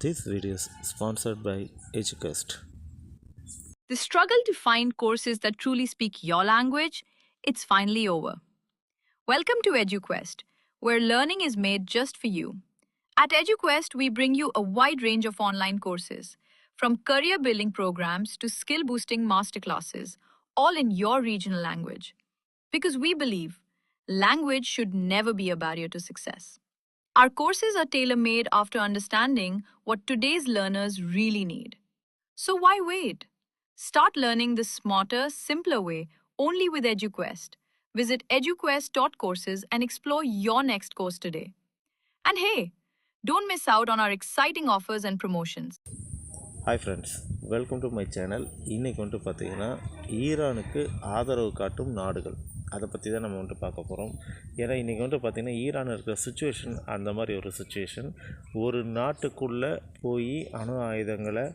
This video is sponsored by EduQuest. The struggle to find courses that truly speak your language, it's finally over. Welcome to EduQuest, where learning is made just for you. At EduQuest, we bring you a wide range of online courses, from career building programs to skill boosting masterclasses, all in your regional language. Because we believe language should never be a barrier to success. Our courses are tailor made after understanding what today's learners really need. So why wait? Start learning the smarter, simpler way only with EduQuest. Visit eduquest.courses and explore your next course today. And hey, don't miss out on our exciting offers and promotions. Hi friends, welcome to my channel. இன்றைக்கி பார்த்திங்கன்னா ஈரானுக்கு ஆதரவு காட்டும் நாடுகள் அதை பற்றி தான் நம்ம பார்க்க போகிறோம். ஏன்னா இன்றைக்கி பார்த்திங்கன்னா ஈரான் இருக்கிற சுச்சுவேஷன் அந்த மாதிரி ஒரு சுச்சுவேஷன். ஒரு நாட்டுக்குள்ளே போய் அணு ஆயுதங்களை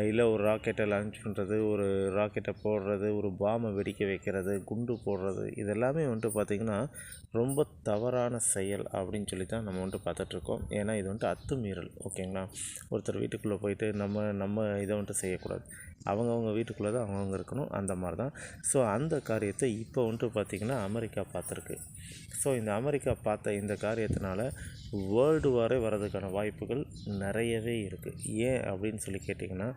இல்லை ஒரு ராக்கெட்டை லான்ச் பண்ணுறது, ஒரு ராக்கெட்டை போடுறது, ஒரு பாமை வெடிக்க வைக்கிறது, குண்டு போடுறது, இதெல்லாமே பார்த்திங்கன்னா ரொம்ப தவறான செயல் அப்படின்னு சொல்லி தான் நம்ம பார்த்துட்ருக்கோம். ஏன்னா இது அத்துமீறல். ஓகேங்களா? ஒருத்தர் வீட்டுக்குள்ளே போயிட்டு நம்ம இதை செய்யக்கூடாது. அவங்கவுங்க வீட்டுக்குள்ளே தான் அவங்கவுங்க இருக்கணும். அந்த மாதிரி தான். ஸோ அந்த காரியத்தை இப்போ பார்த்திங்கன்னா அமெரிக்கா பார்த்துருக்கு. ஸோ இந்த அமெரிக்கா பார்த்த இந்த காரியத்தினால வேர்ல்டு வாரே வர்றதுக்கான வாய்ப்புகள் நிறையவே இருக்குது. ஏன் அப்படின்னு சொல்லி கேட்டிங்கன்னா,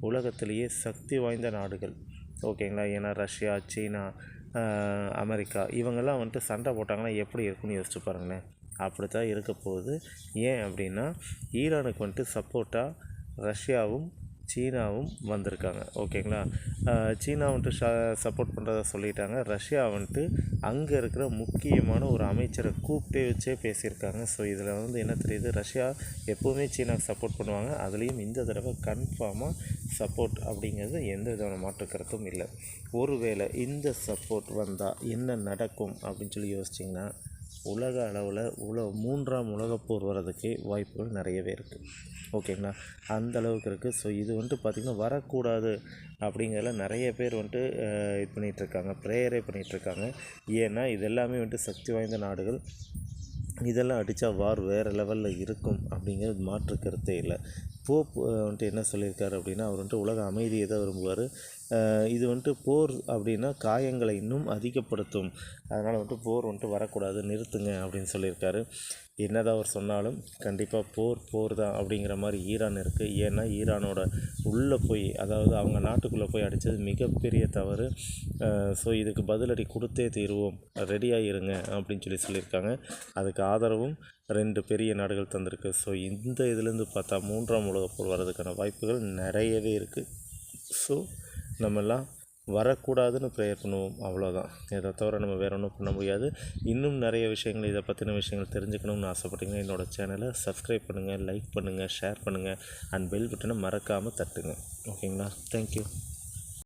உலகத்திலேயே சக்தி வாய்ந்த நாடுகள், ஓகேங்களா? ஏன்னா ரஷ்யா, சீனா, அமெரிக்கா இவங்கெல்லாம் சண்டை போட்டாங்கன்னா எப்படி இருக்குன்னு யோசிச்சு பாருங்களேன். அப்படி தான் இருக்க போகுது. ஏன் அப்படின்னா, ஈரானுக்கு சப்போர்ட்டாக ரஷ்யாவும் சீனாவும் வந்திருக்காங்க. ஓகேங்களா? சீனா சப்போர்ட் பண்ணுறதா சொல்லிட்டாங்க. ரஷ்யா அங்கே இருக்கிற முக்கியமான ஒரு அமைச்சரை கூப்பிட்டே வச்சே பேசியிருக்காங்க. ஸோ இதில் என்ன தெரியுது, ரஷ்யா எப்போவுமே சீனாவுக்கு சப்போர்ட் பண்ணுவாங்க. அதுலேயும் இந்த தடவை கன்ஃபார்மாக சப்போர்ட் அப்படிங்கிறது எந்த விதமான மாற்று கருத்தும் இல்லை. ஒருவேளை இந்த சப்போர்ட் வந்தால் என்ன நடக்கும் அப்படின்னு சொல்லி யோசிச்சிங்கன்னா, உலக அளவில் மூன்றாம் உலகப்போர் வர்றதுக்கே வாய்ப்புகள் நிறையவே இருக்குது. ஓகேங்களா? அந்த அளவுக்கு இருக்குது. ஸோ இது பார்த்திங்கன்னா வரக்கூடாது அப்படிங்கிறதுல நிறைய பேர் இது பண்ணிகிட்ருக்காங்க, ப்ரேயரே பண்ணிகிட்ருக்காங்க. ஏன்னா இதெல்லாமே சக்தி வாய்ந்த நாடுகள். இதெல்லாம் அடித்தா வார் வேறு லெவலில் இருக்கும் அப்படிங்கிறது மாற்று கருத்தே இல்லை. போப் என்ன சொல்லியிருக்காரு அப்படின்னா, அவர் உலக அமைதியை தான் விரும்புவார். இது போர் அப்படின்னா காயங்களை இன்னும் அதிகப்படுத்தும். அதனால் போர் வரக்கூடாது, நிறுத்துங்க அப்படின்னு சொல்லியிருக்காரு. என்னதான் அவர் சொன்னாலும் கண்டிப்பாக போர் தான் அப்படிங்கிற மாதிரி ஈரான் இருக்குது. ஏன்னா ஈரானோட உள்ளே போய், அதாவது அவங்க நாட்டுக்குள்ளே போய் அடித்தது மிகப்பெரிய தவறு. ஸோ இதுக்கு பதிலடி கொடுத்தே தீருவோம், ரெடியாக இருங்க அப்படின்னு சொல்லியிருக்காங்க. அதுக்கு ஆதரவும் 2 பெரிய நாடுகள் தந்திருக்கு. ஸோ இந்த இதுலேருந்து பார்த்தா மூன்றாம் உலகப்போர் வர்றதுக்கான வாய்ப்புகள் நிறையவே இருக்குது. ஸோ நம்மெல்லாம் வரக்கூடாதுன்னு ப்ரேயர் பண்ணுவோம், அவ்வளோதான். இதை தவிர நம்ம வேறு ஒன்றும் பண்ண முடியாது. இன்னும் நிறைய விஷயங்கள், இதை பற்றின விஷயங்கள் தெரிஞ்சுக்கணும்னு ஆசைப்பட்டீங்கன்னா என்னோடய சேனலை சப்ஸ்கிரைப் பண்ணுங்கள், லைக் பண்ணுங்கள், ஷேர் பண்ணுங்கள், அண்ட் பெல் பட்டனை மறக்காமல் தட்டுங்க. ஓகேங்களா? தேங்க்யூ.